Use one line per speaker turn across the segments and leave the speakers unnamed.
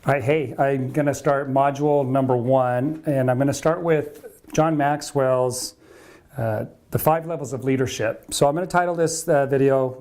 All right, hey, I'm going to start module number 1, and I'm going to start with John Maxwell's The 5 Levels of Leadership. So I'm going to title this video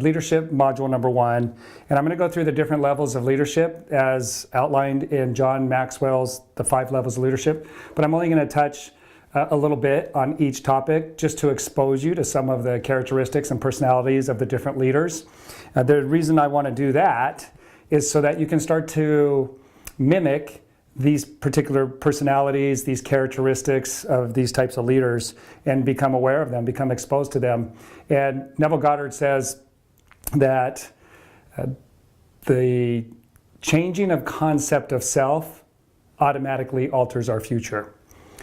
Leadership Module number 1, and I'm going to go through the different levels of leadership as outlined in John Maxwell's The 5 Levels of Leadership, but I'm only going to touch a little bit on each topic just to expose you to some of the characteristics and personalities of the different leaders. The reason I want to do that is so that you can start to mimic these particular personalities, these characteristics of these types of leaders, and become aware of them, become exposed to them. And Neville Goddard says that the changing of concept of self automatically alters our future.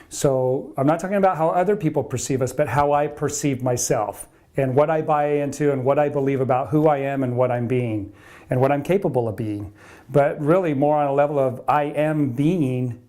So I'm not talking about how other people perceive us, but how I perceive myself and what I buy into and what I believe about who I am and what I'm being and what I'm capable of being. But really more on a level of I am being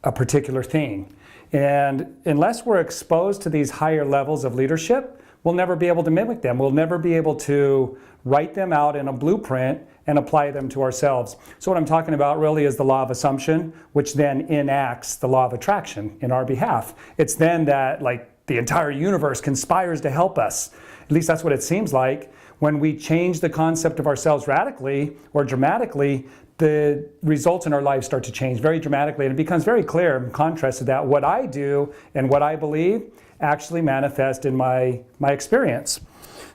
a particular thing. And unless we're exposed to these higher levels of leadership, we'll never be able to mimic them. We'll never be able to write them out in a blueprint and apply them to ourselves. So what I'm talking about really is the law of assumption, which then enacts the law of attraction in our behalf. It's then that the entire universe conspires to help us. At least that's what it seems like. When we change the concept of ourselves radically or dramatically, the results in our lives start to change very dramatically. And it becomes very clear in contrast to that, what I do and what I believe actually manifest in my experience.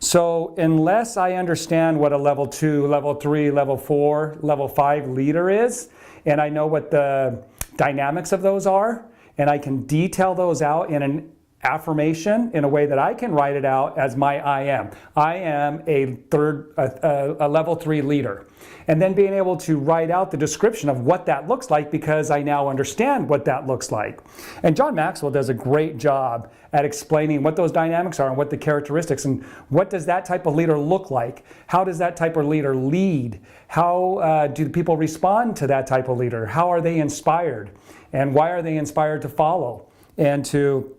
So unless I understand what a level 2, level 3, level 4, level 5 leader is, and I know what the dynamics of those are, and I can detail those out in an affirmation in a way that I can write it out as my I am. I am a level 3 leader. And then being able to write out the description of what that looks like because I now understand what that looks like. And John Maxwell does a great job at explaining what those dynamics are and what the characteristics and what does that type of leader look like? How does that type of leader lead? How do people respond to that type of leader? How are they inspired? And why are they inspired to follow and to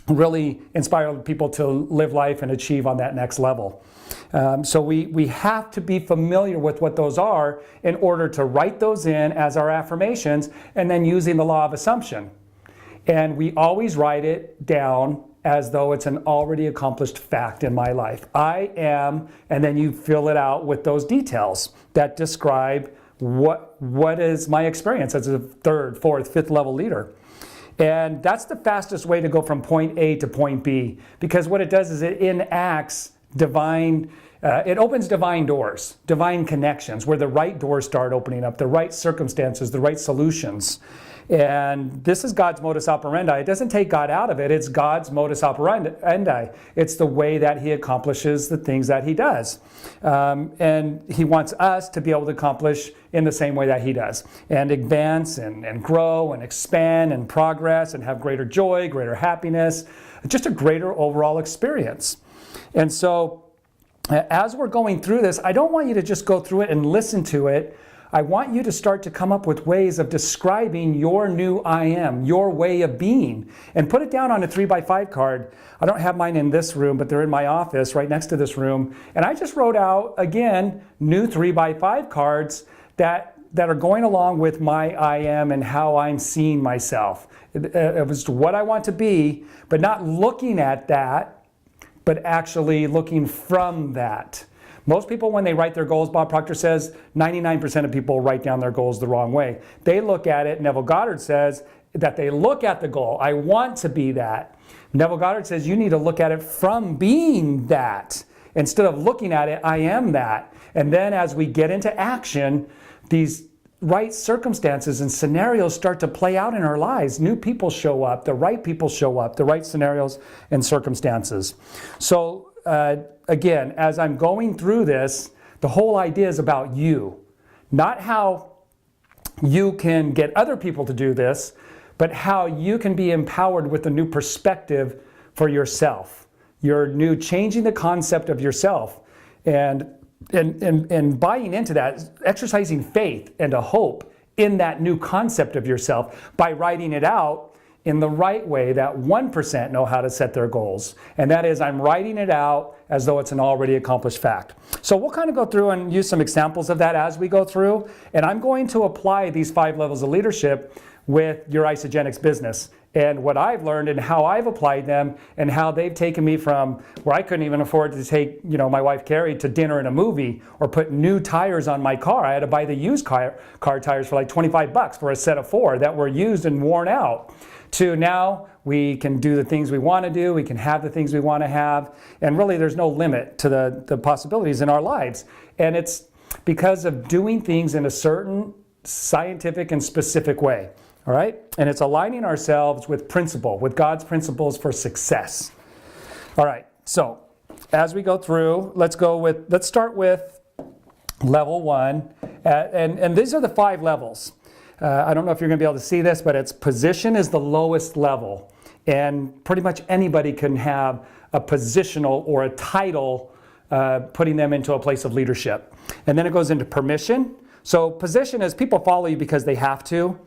really inspire people to live life and achieve on that next level? So we have to be familiar with what those are in order to write those in as our affirmations and then using the law of assumption. And we always write it down as though it's an already accomplished fact in my life. I am, and then you fill it out with those details that describe what is my experience as a 3rd, 4th, 5th level leader. And that's the fastest way to go from point A to point B, because what it does is it enacts divine, it opens divine doors, divine connections, where the right doors start opening up, the right circumstances, the right solutions. And this is God's modus operandi. It doesn't take God out of it. It's God's modus operandi. It's the way that he accomplishes the things that he does. And he wants us to be able to accomplish in the same way that he does. And advance and grow and expand and progress and have greater joy, greater happiness, just a greater overall experience. And so as we're going through this, I don't want you to just go through it and listen to it. I want you to start to come up with ways of describing your new I am, your way of being, and put it down on a 3x5 card. I don't have mine in this room, but they're in my office right next to this room. And I just wrote out, again, new 3x5 cards that are going along with my I am and how I'm seeing myself. It was what I want to be, but not looking at that, but actually looking from that. Most people, when they write their goals, Bob Proctor says 99% of people write down their goals the wrong way. They look at it, Neville Goddard says that they look at the goal. I want to be that. Neville Goddard says you need to look at it from being that. Instead of looking at it, I am that. And then as we get into action, these right circumstances and scenarios start to play out in our lives. New people show up, the right people show up, the right scenarios and circumstances. So again, as I'm going through this, the whole idea is about you. Not how you can get other people to do this, but how you can be empowered with a new perspective for yourself. You're new, changing the concept of yourself and buying into that, exercising faith and a hope in that new concept of yourself by writing it out in the right way that 1% know how to set their goals. And that is, I'm writing it out as though it's an already accomplished fact. So we'll kind of go through and use some examples of that as we go through. And I'm going to apply these 5 levels of leadership with your Isagenix business and what I've learned and how I've applied them and how they've taken me from where I couldn't even afford to take, my wife Carrie to dinner and a movie or put new tires on my car. I had to buy the used car tires for like $25 for a set of 4 that were used and worn out. To now we can do the things we want to do, we can have the things we want to have, and really there's no limit to the possibilities in our lives. And it's because of doing things in a certain scientific and specific way. All right? And it's aligning ourselves with principle, with God's principles for success. All right, so as we go through, let's start with level 1. And these are the 5 levels. I don't know if you're going to be able to see this, but its position is the lowest level. And pretty much anybody can have a positional or a title putting them into a place of leadership. And then it goes into permission. So position is people follow you because they have to.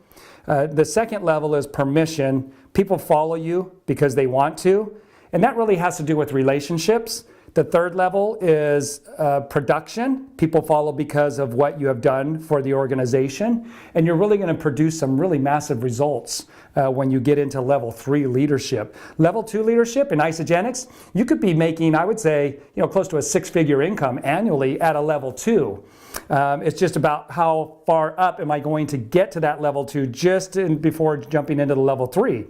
The second level is permission. People follow you because they want to. And that really has to do with relationships. The third level is production. People follow because of what you have done for the organization. And you're really going to produce some really massive results when you get into level 3 leadership. Level 2 leadership in Isagenix, you could be making, I would say, close to a 6-figure income annually at a level 2. It's just about how far up am I going to get to that level 2 before jumping into the level 3.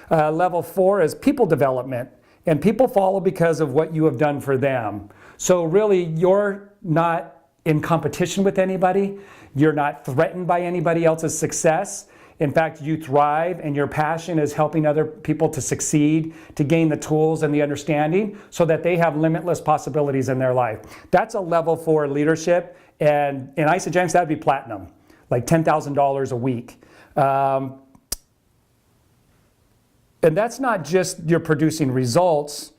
Level 4 is people development. And people follow because of what you have done for them. So really, you're not in competition with anybody. You're not threatened by anybody else's success. In fact, you thrive and your passion is helping other people to succeed, to gain the tools and the understanding so that they have limitless possibilities in their life. That's a level 4 leadership. And in Isagenix, that would be platinum, like $10,000 a week. And that's not just you're producing results,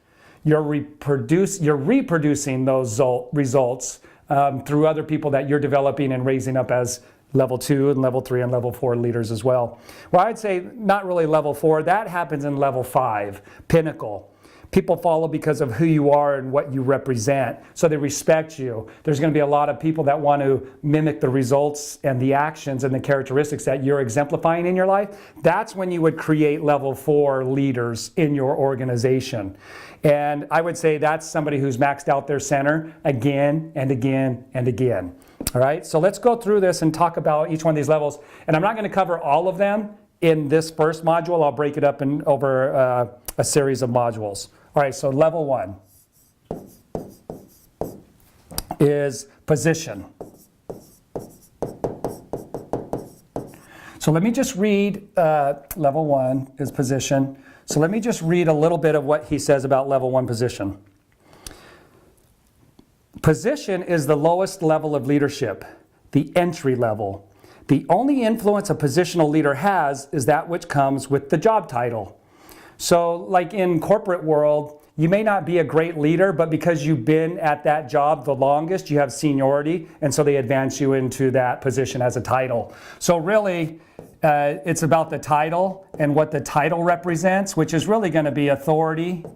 you're reproducing those results through other people that you're developing and raising up as level 2 and level 3 and level 4 leaders as well. Well, I'd say not really level 4, that happens in level 5, pinnacle. People follow because of who you are and what you represent, so they respect you. There's going to be a lot of people that want to mimic the results and the actions and the characteristics that you're exemplifying in your life. That's when you would create level 4 leaders in your organization. And I would say that's somebody who's maxed out their center again and again and again. All right, so let's go through this and talk about each one of these levels. And I'm not going to cover all of them in this first module. I'll break it up over a series of modules. All right, so level 1 is position. So let me just read, level 1 is position. So let me just read a little bit of what he says about level 1 position. Position is the lowest level of leadership, the entry level. The only influence a positional leader has is that which comes with the job title. So like in corporate world, you may not be a great leader, but because you've been at that job the longest, you have seniority, and so they advance you into that position as a title. So really, it's about the title and what the title represents, which is really going to be authority,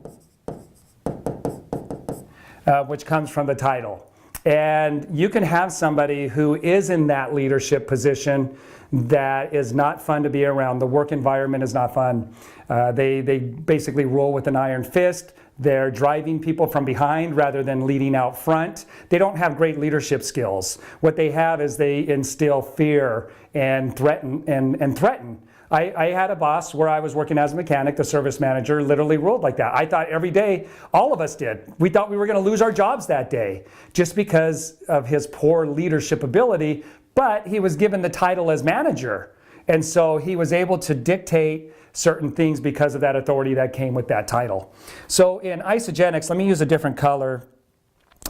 which comes from the title. And you can have somebody who is in that leadership position that is not fun to be around. The work environment is not fun. They basically rule with an iron fist. They're driving people from behind rather than leading out front. They don't have great leadership skills. What they have is they instill fear and threaten and threaten. I had a boss where I was working as a mechanic, the service manager literally ruled like that. I thought every day, all of us did. We thought we were going to lose our jobs that day just because of his poor leadership ability, but he was given the title as manager. And so he was able to dictate certain things because of that authority that came with that title. So in Isagenix, let me use a different color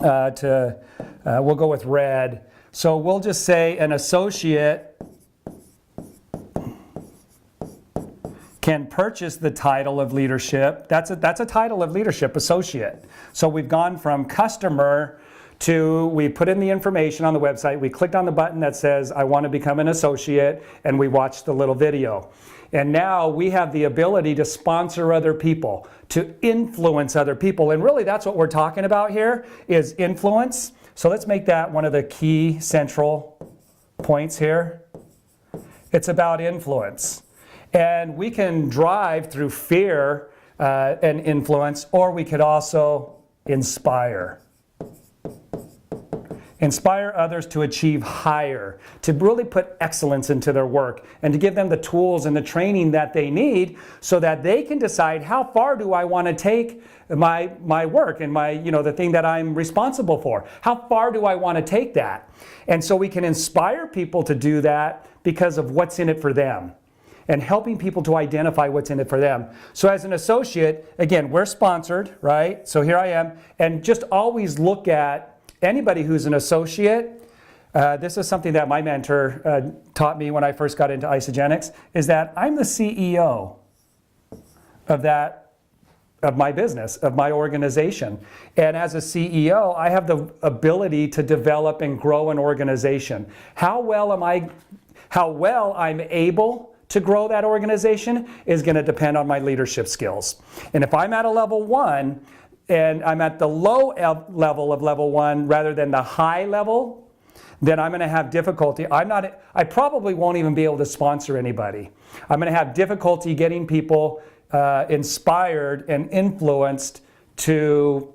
we'll go with red. So we'll just say an associate can purchase the title of leadership. That's a title of leadership, associate. So we've gone from customer we put in the information on the website, we clicked on the button that says, I want to become an associate, and we watched the little video. And now we have the ability to sponsor other people, to influence other people. And really that's what we're talking about here, is influence. So let's make that one of the key central points here. It's about influence. And we can drive through fear and influence, or we could also inspire. Inspire others to achieve higher, to really put excellence into their work, and to give them the tools and the training that they need so that they can decide, how far do I want to take my work and the thing that I'm responsible for? How far do I want to take that? And so we can inspire people to do that because of what's in it for them, and helping people to identify what's in it for them. So as an associate, again, we're sponsored, right? So here I am, and just always look at anybody who's an associate. This is something that my mentor taught me when I first got into Isagenix, is that I'm the CEO of my business, of my organization. And as a CEO, I have the ability to develop and grow an organization. How well I'm able to grow that organization is going to depend on my leadership skills. And if I'm at a level 1, and I'm at the low level of level 1 rather than the high level, then I'm going to have difficulty. I probably won't even be able to sponsor anybody. I'm going to have difficulty getting people inspired and influenced to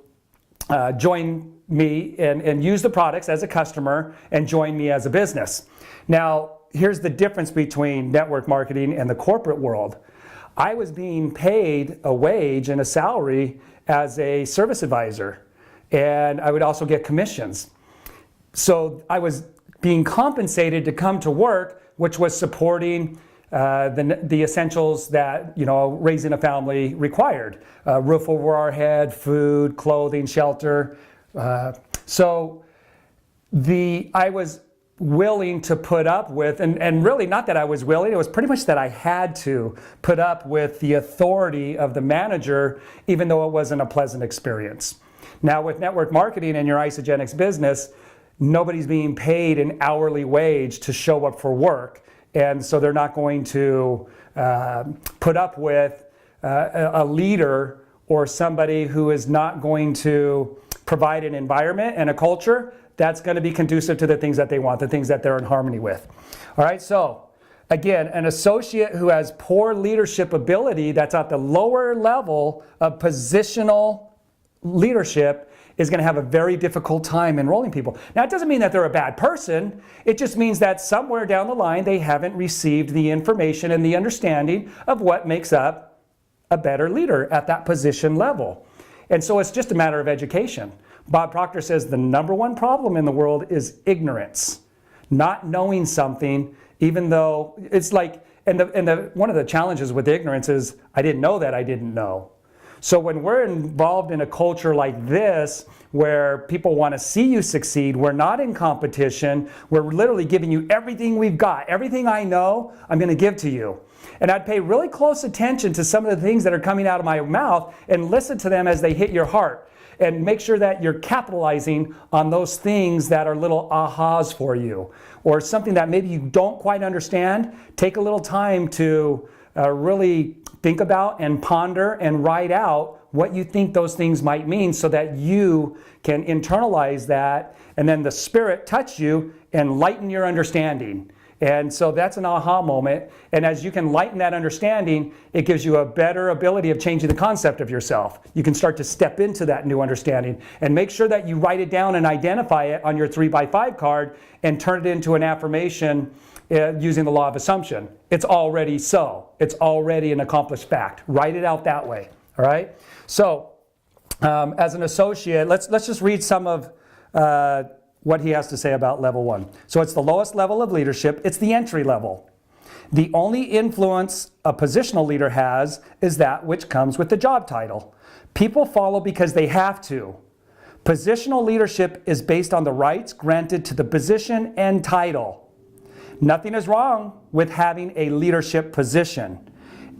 join me and use the products as a customer and join me as a business. Now, here's the difference between network marketing and the corporate world. I was being paid a wage and a salary as a service advisor, and I would also get commissions. So I was being compensated to come to work, which was supporting the essentials that raising a family required: roof over our head, food, clothing, shelter. So I was willing to put up with, and really not that I was willing, it was pretty much that I had to put up with the authority of the manager, even though it wasn't a pleasant experience. Now with network marketing in your Isagenix business, nobody's being paid an hourly wage to show up for work, and so they're not going to put up with a leader or somebody who is not going to provide an environment and a culture that's going to be conducive to the things that they want, the things that they're in harmony with. All right, so again, an associate who has poor leadership ability, that's at the lower level of positional leadership, is going to have a very difficult time enrolling people. Now, it doesn't mean that they're a bad person. It just means that somewhere down the line, they haven't received the information and the understanding of what makes up a better leader at that position level. And so it's just a matter of education. Bob Proctor says the number one problem in the world is ignorance. Not knowing something, even though it's like, one of the challenges with ignorance is, I didn't know that I didn't know. So when we're involved in a culture like this, where people want to see you succeed, we're not in competition, we're literally giving you everything we've got. Everything I know, I'm going to give to you. And I'd pay really close attention to some of the things that are coming out of my mouth and listen to them as they hit your heart. And make sure that you're capitalizing on those things that are little ahas for you, or something that maybe you don't quite understand. Take a little time to really think about and ponder and write out what you think those things might mean, so that you can internalize that, and then the Spirit touch you and lighten your understanding. And so that's an aha moment. And as you can lighten that understanding, it gives you a better ability of changing the concept of yourself. You can start to step into that new understanding, and make sure that you write it down and identify it on your 3x5 card and turn it into an affirmation using the law of assumption. It's already so. It's already an accomplished fact. Write it out that way. All right? So as an associate, let's just read some of what he has to say about level 1. So it's the lowest level of leadership. It's the entry level. The only influence a positional leader has is that which comes with the job title. People follow because they have to. Positional leadership is based on the rights granted to the position and title. Nothing is wrong with having a leadership position.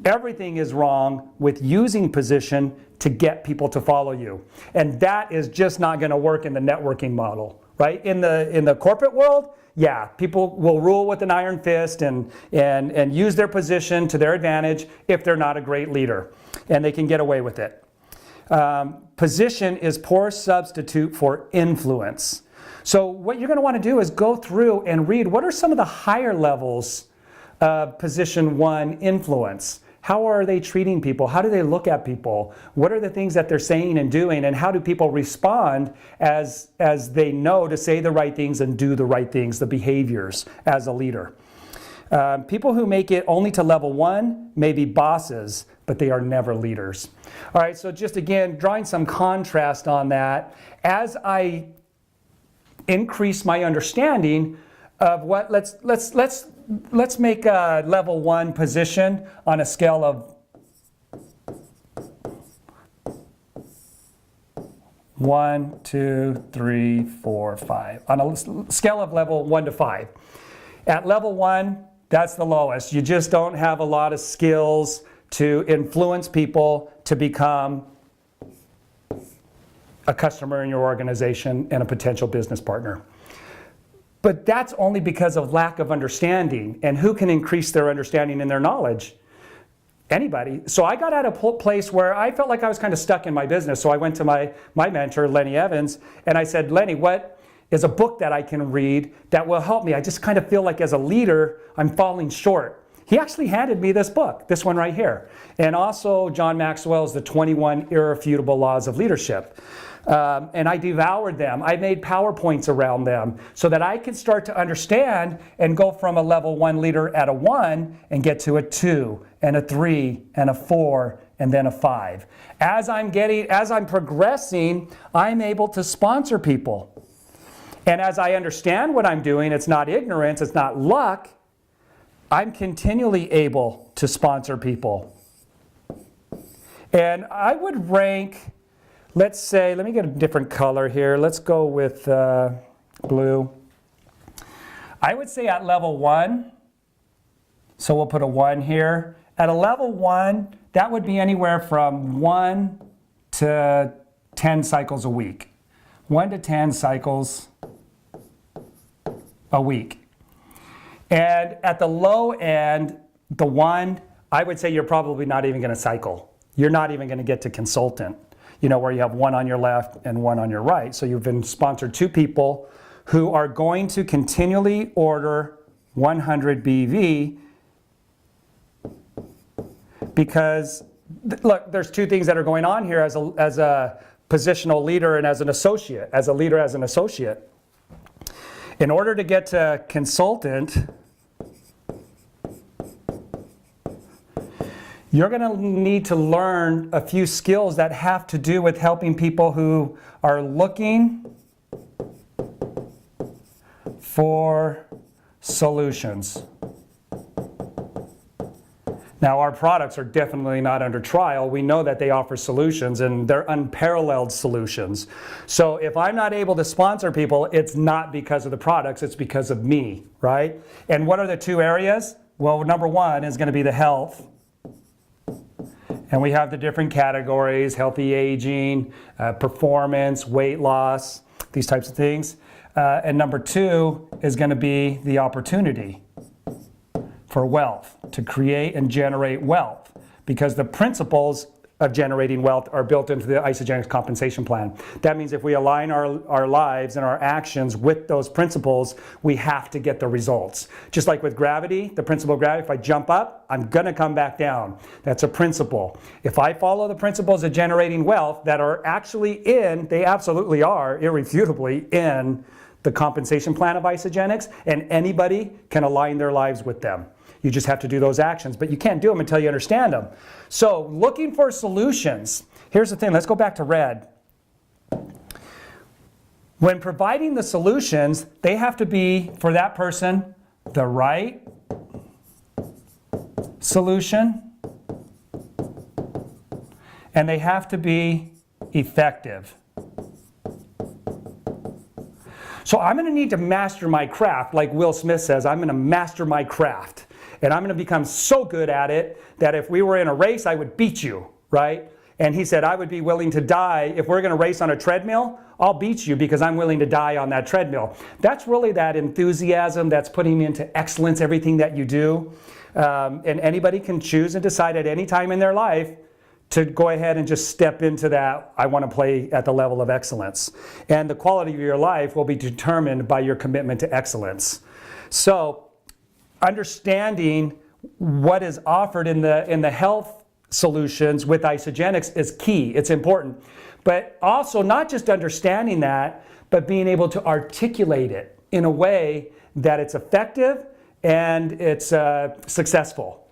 Everything is wrong with using position to get people to follow you. And that is just not going to work in the networking model, right? In the corporate world, yeah, people will rule with an iron fist and use their position to their advantage if they're not a great leader, and they can get away with it. Position is poor substitute for influence. So what you're going to want to do is go through and read what are some of the higher levels of position 1 influence. How are they treating people? How do they look at people? What are the things that they're saying and doing? And how do people respond as they know to say the right things and do the right things, the behaviors as a leader? People who make it only to level 1 may be bosses, but they are never leaders. All right, so just again, drawing some contrast on that, as I increase my understanding of what, let's make a level 1 position on a scale of 1, 2, 3, 4, 5. On a scale of level 1 to 5. At level 1, that's the lowest. You just don't have a lot of skills to influence people to become a customer in your organization and a potential business partner. But that's only because of lack of understanding. And who can increase their understanding and their knowledge? Anybody. So I got at a place where I felt like I was kind of stuck in my business. So I went to my mentor, Lenny Evans, and I said, Lenny, what is a book that I can read that will help me? I just kind of feel like as a leader, I'm falling short. He actually handed me this book, this one right here. And also John Maxwell's The 21 Irrefutable Laws of Leadership. And I devoured them. I made PowerPoints around them so that I could start to understand and go from a level 1 leader at a 1 and get to a 2 and a 3 and a 4 and then a 5. As I'm progressing, I'm able to sponsor people. And as I understand what I'm doing, it's not ignorance, it's not luck, I'm continually able to sponsor people. And I would rank, let's say, let me get a different color here. Let's go with blue. I would say at level 1, so we'll put a 1 here. At a level 1, that would be anywhere from 1 to 10 cycles a week. 1 to 10 cycles a week. And at the low end, the 1, I would say you're probably not even going to cycle. You're not even going to get to consultant, where you have 1 on your left and 1 on your right. So you've been sponsored 2 people who are going to continually order 100 BV because, look, there's 2 things that are going on here as a positional leader and as an associate, as a leader as an associate. In order to get to consultant, you're going to need to learn a few skills that have to do with helping people who are looking for solutions. Now, our products are definitely not under trial. We know that they offer solutions, and they're unparalleled solutions. So if I'm not able to sponsor people, it's not because of the products, it's because of me, right? And what are the 2 areas? Well, number 1 is going to be the health. And we have the different categories: healthy aging, performance, weight loss, these types of things. And number 2 is going to be the opportunity for wealth, to create and generate wealth, because the principles of generating wealth are built into the Isagenix compensation plan. That means if we align our lives and our actions with those principles, we have to get the results. Just like with gravity, the principle of gravity, if I jump up, I'm gonna come back down. That's a principle. If I follow the principles of generating wealth that are actually they absolutely are irrefutably in the compensation plan of Isagenix, and anybody can align their lives with them. You just have to do those actions, but you can't do them until you understand them. So looking for solutions. Here's the thing, let's go back to red. When providing the solutions, they have to be, for that person, the right solution, and they have to be effective. So I'm going to need to master my craft, like Will Smith says, I'm going to master my craft. And I'm going to become so good at it that if we were in a race, I would beat you, right? And he said, I would be willing to die. If we're going to race on a treadmill, I'll beat you because I'm willing to die on that treadmill. That's really that enthusiasm that's putting into excellence everything that you do. And anybody can choose and decide at any time in their life to go ahead and just step into that, I want to play at the level of excellence. And the quality of your life will be determined by your commitment to excellence. So understanding what is offered in the health solutions with Isagenix is key. It's important. But also not just understanding that, but being able to articulate it in a way that it's effective and it's successful.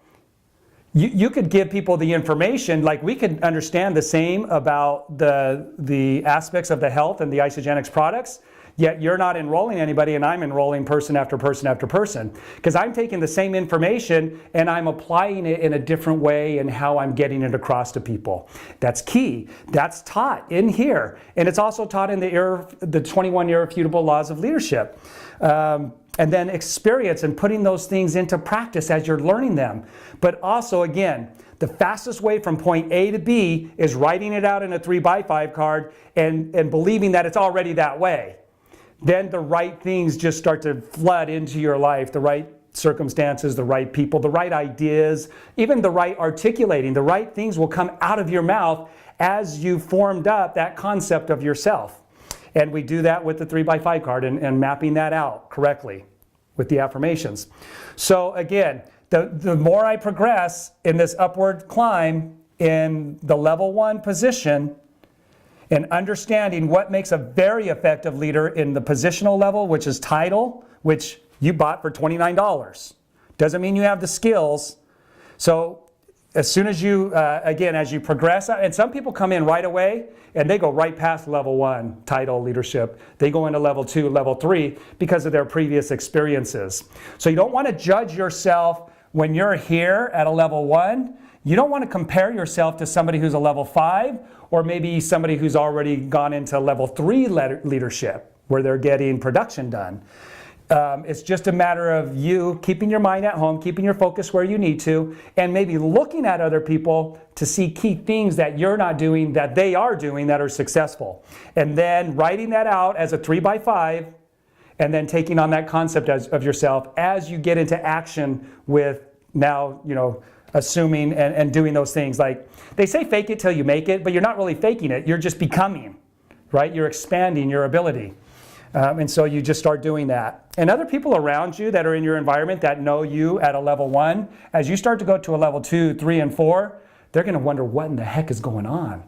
You could give people the information, like we could understand the same about the aspects of the health and the Isagenix products, yet you're not enrolling anybody and I'm enrolling person after person after person. Because I'm taking the same information and I'm applying it in a different way and how I'm getting it across to people. That's key. That's taught in here. And it's also taught in the 21 Irrefutable Laws of Leadership. And then experience and putting those things into practice as you're learning them. But also, again, the fastest way from point A to B is writing it out in a 3x5 card and believing that it's already that way. Then the right things just start to flood into your life, the right circumstances, the right people, the right ideas, even the right articulating, the right things will come out of your mouth as you formed up that concept of yourself. And we do that with the 3x5 card and mapping that out correctly with the affirmations. So again, the more I progress in this upward climb in the level 1 position and understanding what makes a very effective leader in the positional level, which is title, which you bought for $29. Doesn't mean you have the skills. So as soon as you, again, as you progress, and some people come in right away and they go right past level 1, title, leadership. They go into level 2, level 3 because of their previous experiences. So you don't want to judge yourself when you're here at a level 1. You don't want to compare yourself to somebody who's a level 5 or maybe somebody who's already gone into level 3 leadership where they're getting production done. It's just a matter of you keeping your mind at home, keeping your focus where you need to, and maybe looking at other people to see key things that you're not doing that they are doing that are successful. And then writing that out as a 3x5 and then taking on that concept of yourself as you get into action with now, assuming and doing those things. Like they say fake it till you make it, but you're not really faking it. You're just becoming, right? You're expanding your ability. And so you just start doing that. And other people around you that are in your environment that know you at a level 1, as you start to go to a level 2, 3, and 4, they're going to wonder what in the heck is going on.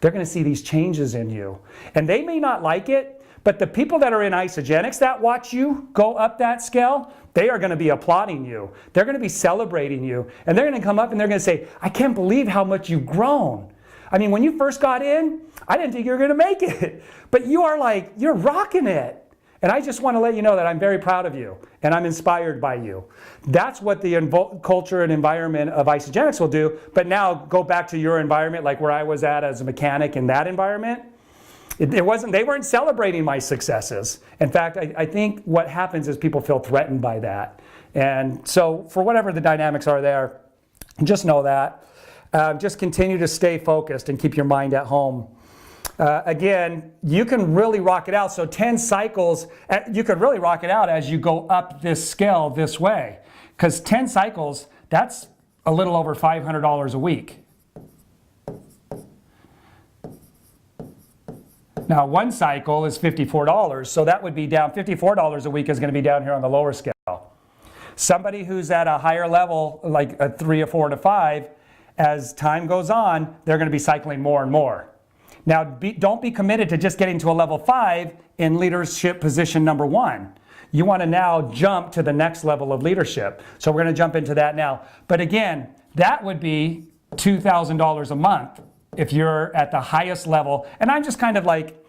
They're going to see these changes in you. And they may not like it, but the people that are in Isagenix that watch you go up that scale, they are going to be applauding you. They're going to be celebrating you. And they're going to come up and they're going to say, I can't believe how much you've grown. I mean, when you first got in, I didn't think you were going to make it. But you are like, you're rocking it. And I just want to let you know that I'm very proud of you and I'm inspired by you. That's what the culture and environment of Isagenix will do. But now go back to your environment, like where I was at as a mechanic in that environment. They weren't celebrating my successes. In fact, I think what happens is people feel threatened by that. And so for whatever the dynamics are there, just know that. Just continue to stay focused and keep your mind at home. Again, you can really rock it out. So 10 cycles, you could really rock it out as you go up this scale this way. Because 10 cycles, that's a little over $500 a week. Now, one cycle is $54, so that would be down. $54 a week is going to be down here on the lower scale. Somebody who's at a higher level, like a 3 or 4 to 5, as time goes on, they're going to be cycling more and more. Now, don't be committed to just getting to a level 5 in leadership position number 1. You want to now jump to the next level of leadership. So we're going to jump into that now. But again, that would be $2,000 a month if you're at the highest level. And I'm just kind of like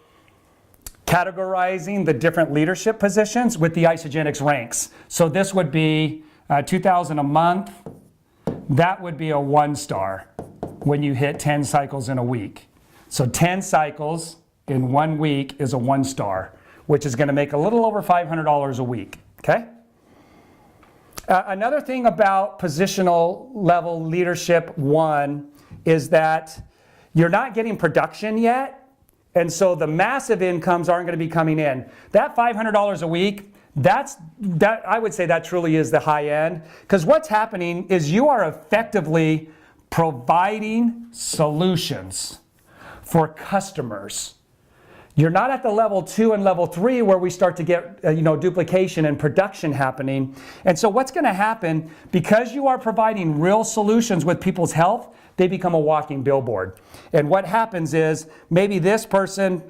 categorizing the different leadership positions with the Isagenix ranks. So this would be $2,000 a month. That would be a 1-star when you hit 10 cycles in a week. So 10 cycles in 1 week is a 1-star, which is going to make a little over $500 a week. Okay? Another thing about positional level leadership 1 is that you're not getting production yet, and so the massive incomes aren't going to be coming in. That $500 a week, I would say that truly is the high end, because what's happening is you are effectively providing solutions for customers. You're not at the level 2 and level 3 where we start to get duplication and production happening. And so what's going to happen, because you are providing real solutions with people's health, they become a walking billboard. And what happens is maybe this person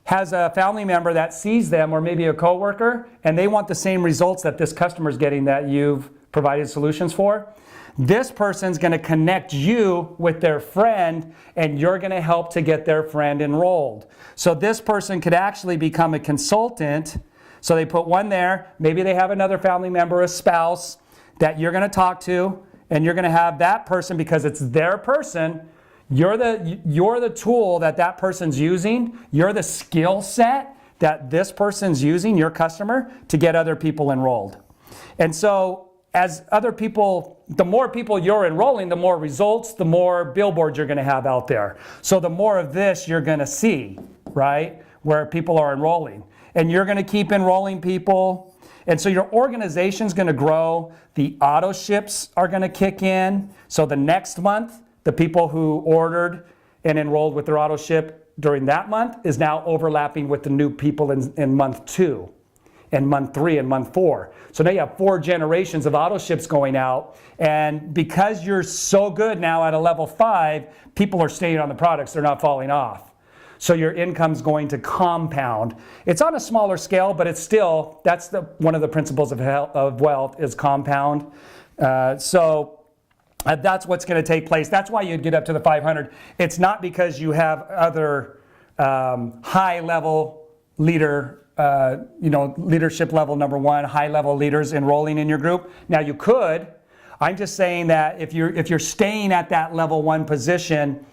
has a family member that sees them, or maybe a coworker, and they want the same results that this customer is getting that you've provided solutions for. This person's going to connect you with their friend, and you're going to help to get their friend enrolled. So this person could actually become a consultant. So they put one there. Maybe they have another family member, a spouse that you're going to talk to, and you're going to have that person, because it's their person. You're the tool that person's using. You're the skill set that this person's using, your customer, to get other people enrolled. And so as other people, the more people you're enrolling, the more results, the more billboards you're going to have out there. So the more of this you're going to see, right, where people are enrolling. And you're going to keep enrolling people. And so your organization's going to grow. The auto ships are going to kick in. So the next month, the people who ordered and enrolled with their auto ship during that month is now overlapping with the new people in month 2 and month 3 and month 4. So now you have 4 generations of auto ships going out. And because you're so good now at a level 5, people are staying on the products. They're not falling off. So your income's going to compound. It's on a smaller scale, but it's still, that's one of the principles of wealth is compound. That's what's going to take place. That's why you'd get up to the 500. It's not because you have other high-level leader, leadership level number 1, high-level leaders enrolling in your group. Now you could. I'm just saying that if you're staying at that level 1 position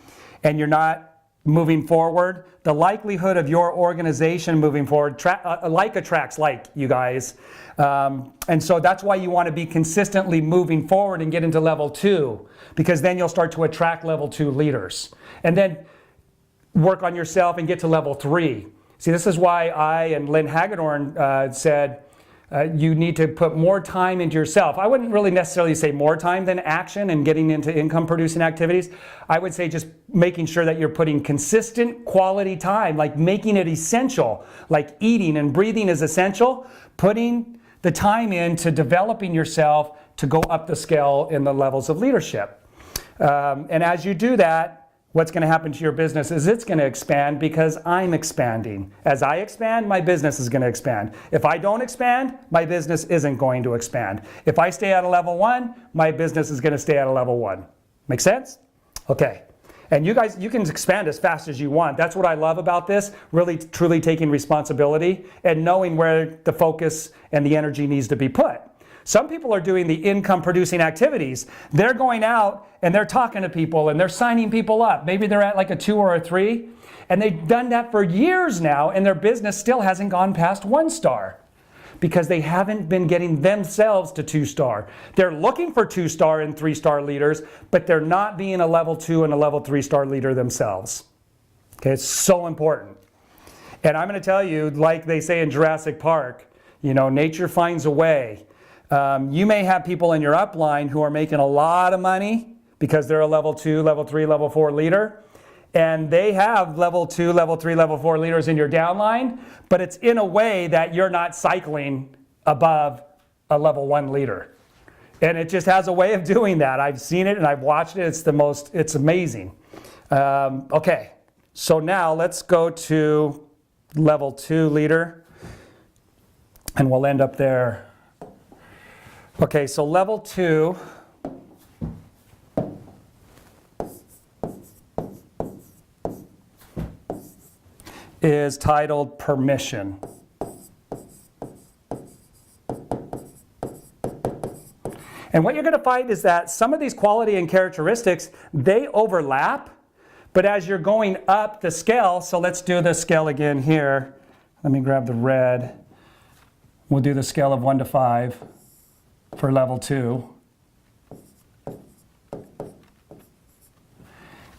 and you're not moving forward, the likelihood of your organization moving forward, like attracts like, you guys. And so that's why you want to be consistently moving forward and get into level 2, because then you'll start to attract level 2 leaders. And then work on yourself and get to level 3. See, this is why I and Lynn Hagedorn said you need to put more time into yourself. I wouldn't really necessarily say more time than action and getting into income producing activities. I would say just making sure that you're putting consistent quality time, like making it essential, like eating and breathing is essential, putting the time into developing yourself to go up the scale in the levels of leadership. And as you do that, what's going to happen to your business is it's going to expand because I'm expanding. As I expand, my business is going to expand. If I don't expand, my business isn't going to expand. If I stay at a level 1, my business is going to stay at a level 1. Make sense? Okay. And you guys, you can expand as fast as you want. That's what I love about this, really truly taking responsibility and knowing where the focus and the energy needs to be put. Some people are doing the income producing activities. They're going out and they're talking to people and they're signing people up. Maybe they're at like a 2 or a 3, and they've done that for years now, and their business still hasn't gone past 1 star because they haven't been getting themselves to 2 star. They're looking for 2 star and 3 star leaders, but they're not being a level 2 and a level 3 star leader themselves. Okay, it's so important. And I'm going to tell you, like they say in Jurassic Park, nature finds a way. You may have people in your upline who are making a lot of money because they're a level 2, level 3, level 4 leader. And they have level 2, level 3, level 4 leaders in your downline, but it's in a way that you're not cycling above a level 1 leader. And it just has a way of doing that. I've seen it and I've watched it. It's amazing. Okay, so now let's go to level 2 leader, and we'll end up there. Okay, so level 2 is titled Permission. And what you're going to find is that some of these quality and characteristics, they overlap, but as you're going up the scale, so let's do the scale again here. Let me grab the red. We'll do the scale of 1 to 5. for level 2.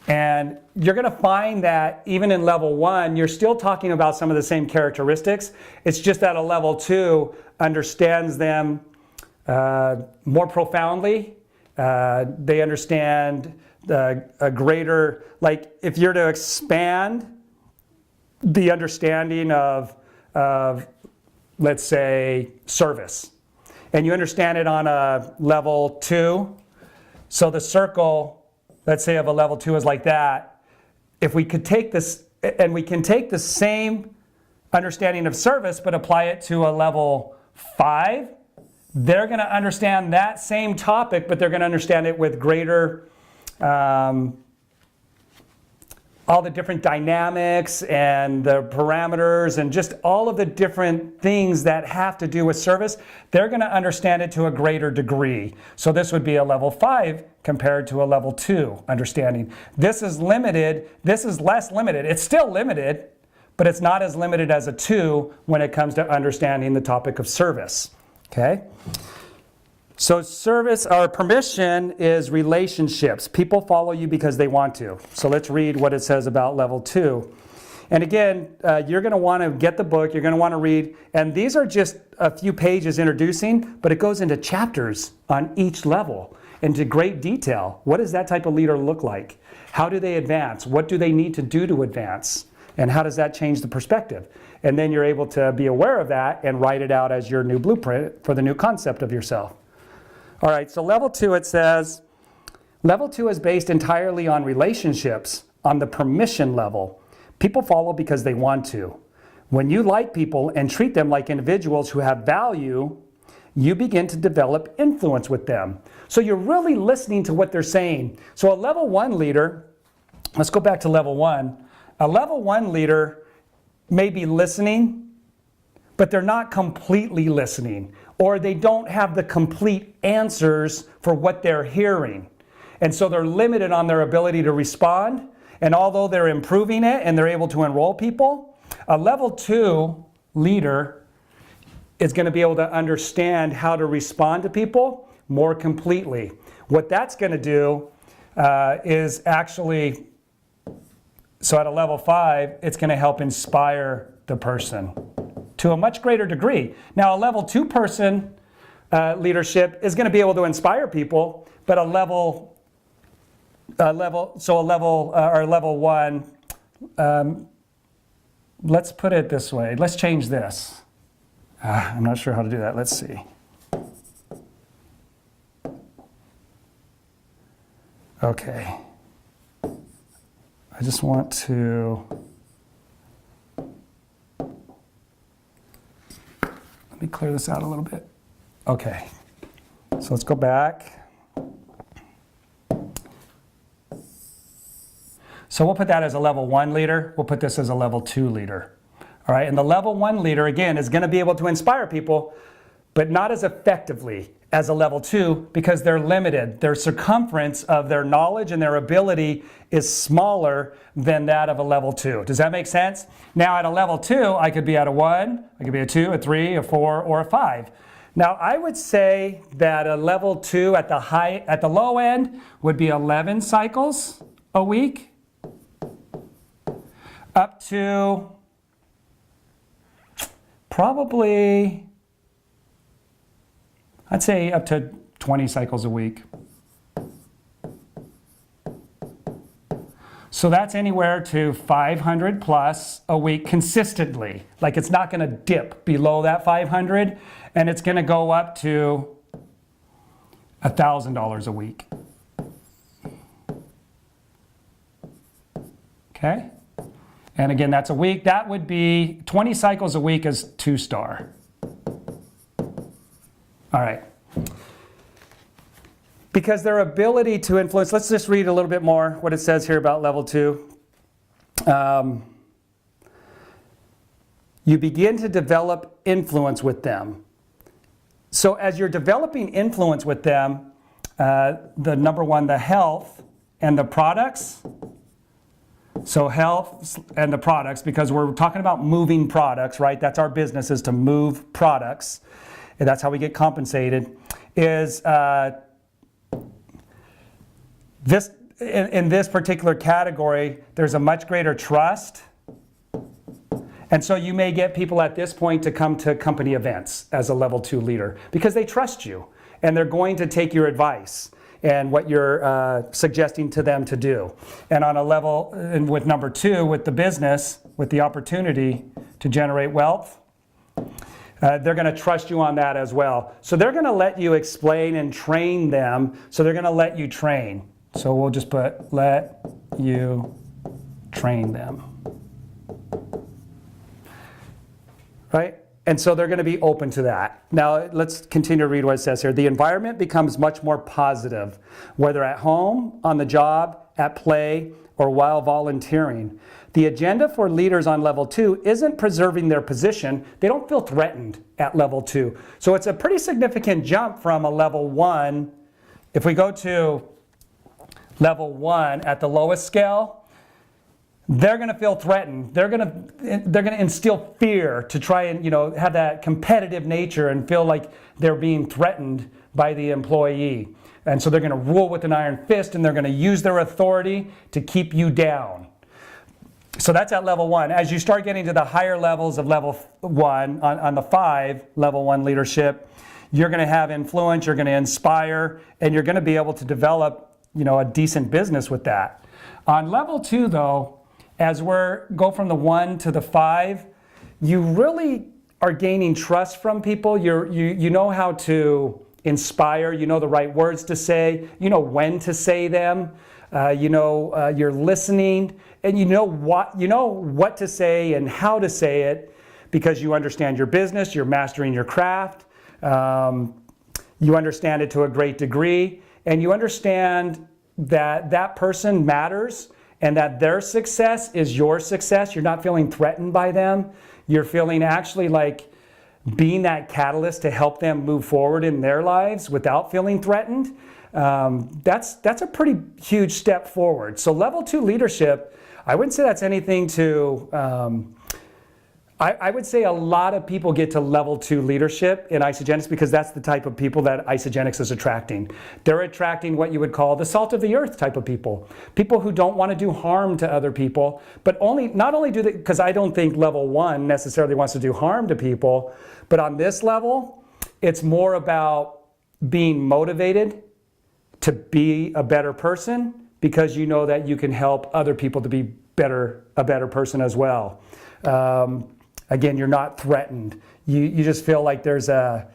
And you're going to find that even in level 1, you're still talking about some of the same characteristics. It's just that a level 2 understands them more profoundly. They understand a greater, like if you're to expand the understanding of let's say, service, and you understand it on a level 2, so the circle, let's say of a level 2 is like that. If we could take this, and we can take the same understanding of service, but apply it to a level 5, they're going to understand that same topic, but they're going to understand it with greater, all the different dynamics and the parameters and just all of the different things that have to do with service. They're going to understand it to a greater degree. So this would be a level 5 compared to a level 2 understanding. This is limited. This is less limited. It's still limited, but it's not as limited as a 2 when it comes to understanding the topic of service. Okay? So service or permission is relationships. People follow you because they want to. So let's read what it says about level 2. And again, you're going to want to get the book. You're going to want to read. And these are just a few pages introducing, but it goes into chapters on each level into great detail. What does that type of leader look like? How do they advance? What do they need to do to advance? And how does that change the perspective? And then you're able to be aware of that and write it out as your new blueprint for the new concept of yourself. All right, so level 2, it says, level 2 is based entirely on relationships, on the permission level. People follow because they want to. When you like people and treat them like individuals who have value, you begin to develop influence with them. So you're really listening to what they're saying. So a level 1 leader, let's go back to level 1. A level 1 leader may be listening, but they're not completely listening, or they don't have the complete answers for what they're hearing. And so they're limited on their ability to respond. And although they're improving it and they're able to enroll people, a level 2 leader is going to be able to understand how to respond to people more completely. What that's going to do is actually, so at a level 5, it's going to help inspire the person to a much greater degree. Now, a level 2 person leadership is going to be able to inspire people, but a level 1, let's put it this way. Let's change this. I'm not sure how to do that. Let's see. Okay. I just want to, let me clear this out a little bit. Okay, so let's go back. So we'll put that as a level 1 leader. We'll put this as a level 2 leader. All right, and the level 1 leader, again, is going to be able to inspire people, but not as effectively as a level 2 because they're limited. Their circumference of their knowledge and their ability is smaller than that of a level 2. Does that make sense? Now, at a level 2, I could be at a 1, I could be a 2, a 3, a 4, or a 5. Now, I would say that a level 2 at the low end would be 11 cycles a week, up to probably, I'd say up to 20 cycles a week. So that's anywhere to 500 plus a week consistently. Like it's not going to dip below that 500, and it's going to go up to $1,000 a week. Okay? And again, that's a week. That would be 20 cycles a week is 2-star. All right. Because their ability to influence, let's just read a little bit more what it says here about level 2. You begin to develop influence with them. So as you're developing influence with them, the number 1, the health and the products. So health and the products, because we're talking about moving products, right? That's our business, is to move products. And that's how we get compensated. is in this particular category, there's a much greater trust. And so you may get people at this point to come to company events as a level 2 leader because they trust you and they're going to take your advice and what you're suggesting to them to do. And on a level, and with number 2, with the business, with the opportunity to generate wealth, they're going to trust you on that as well. So they're going to let you explain and train them. So they're going to let you train. So we'll just put, let you train them. Right? And so they're going to be open to that. Now, let's continue to read what it says here. The environment becomes much more positive, whether at home, on the job, at play, or while volunteering. The agenda for leaders on level 2 isn't preserving their position. They don't feel threatened at level 2. So it's a pretty significant jump from a level 1. If we go to level 1 at the lowest scale, they're going to feel threatened. They're going to instill fear to try and, have that competitive nature and feel like they're being threatened by the employee. And so they're going to rule with an iron fist and they're going to use their authority to keep you down. So that's at level 1. As you start getting to the higher levels of level 1, on the 5, level 1 leadership, you're going to have influence, you're going to inspire, and you're going to be able to develop, a decent business with that. On level 2, though, as go from the 1 to the 5, you really are gaining trust from people. You know how to inspire. You know the right words to say. You know when to say them. You're listening, and you know what to say and how to say it because you understand your business. You're mastering your craft. You understand it to a great degree, and you understand that person matters. And that their success is your success. You're not feeling threatened by them. You're feeling actually like being that catalyst to help them move forward in their lives without feeling threatened. That's a pretty huge step forward. So level 2 leadership, I wouldn't say that's anything to... I would say a lot of people get to level 2 leadership in Isagenix because that's the type of people that Isagenix is attracting. They're attracting what you would call the salt of the earth type of people. People who don't want to do harm to other people, but not only do they, because I don't think level 1 necessarily wants to do harm to people, but on this level, it's more about being motivated to be a better person because you know that you can help other people to be a better person as well. Again, you're not threatened. You just feel like there's a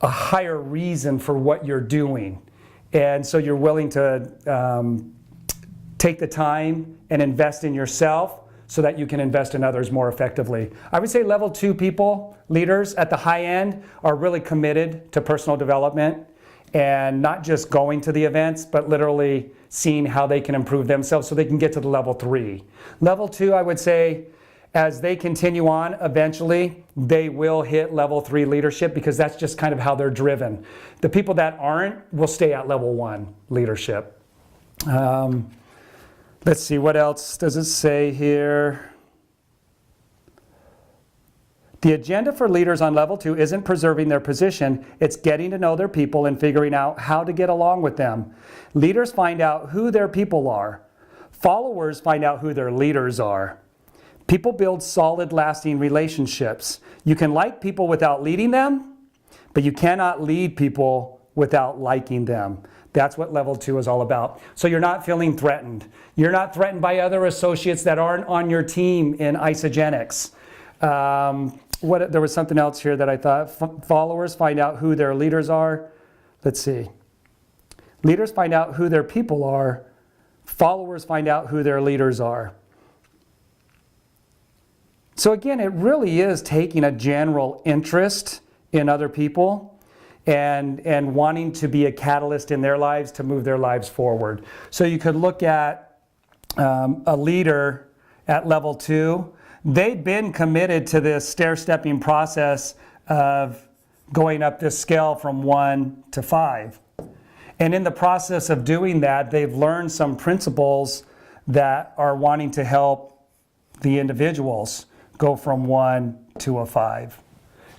higher reason for what you're doing. And so you're willing to take the time and invest in yourself so that you can invest in others more effectively. I would say level 2 people, leaders at the high end, are really committed to personal development and not just going to the events, but literally seeing how they can improve themselves so they can get to the level 3. Level 2, I would say, as they continue on, eventually they will hit level 3 leadership because that's just kind of how they're driven. The people that aren't will stay at level 1 leadership. Let's see, what else does it say here? The agenda for leaders on level 2 isn't preserving their position, it's getting to know their people and figuring out how to get along with them. Leaders find out who their people are. Followers find out who their leaders are. People build solid, lasting relationships. You can like people without leading them, but you cannot lead people without liking them. That's what level 2 is all about. So you're not feeling threatened. You're not threatened by other associates that aren't on your team in Isagenix. There was something else here that I thought. Followers find out who their leaders are. Let's see. Leaders find out who their people are. Followers find out who their leaders are. So again, it really is taking a general interest in other people and wanting to be a catalyst in their lives to move their lives forward. So you could look at a leader at level 2. They've been committed to this stair-stepping process of going up this scale from 1 to 5. And in the process of doing that, they've learned some principles that are wanting to help the individuals go from 1 to a 5.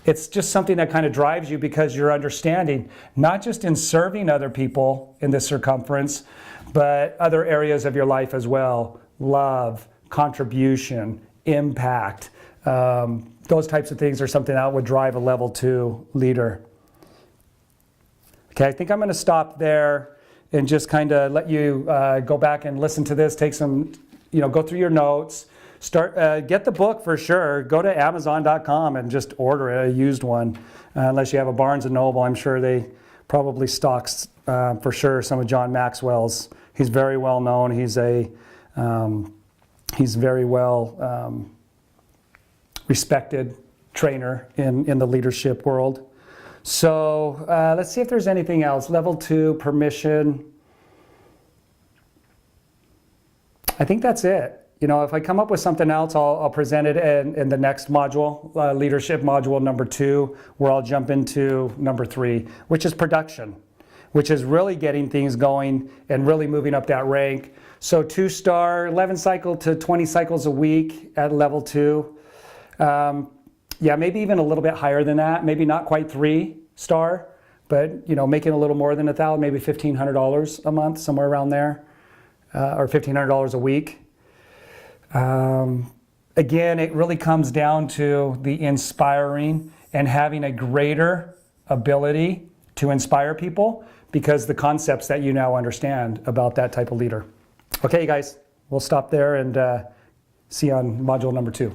It's just something that kind of drives you because you're understanding, not just in serving other people in this circumference, but other areas of your life as well. Love, contribution, impact. Those types of things are something that would drive a level 2 leader. Okay, I think I'm going to stop there and just kind of let you go back and listen to this, take some, go through your notes. Get the book for sure. Go to Amazon.com and just order a used one. Unless you have a Barnes & Noble, I'm sure they probably stock for sure some of John Maxwell's. He's very well known. He's very well respected trainer in the leadership world. So let's see if there's anything else. Level 2, permission. I think that's it. If I come up with something else, I'll present it in the next module, leadership module number 2, where I'll jump into number 3, which is production, which is really getting things going and really moving up that rank. So 2-star, 11 cycle to 20 cycles a week at level 2. Yeah, maybe even a little bit higher than that. Maybe not quite 3-star, but making a little more than $1,000, maybe $1,500 a month, somewhere around there, or $1,500 a week. Again, it really comes down to the inspiring and having a greater ability to inspire people because the concepts that you now understand about that type of leader. Okay, guys, we'll stop there and see you on module number 2.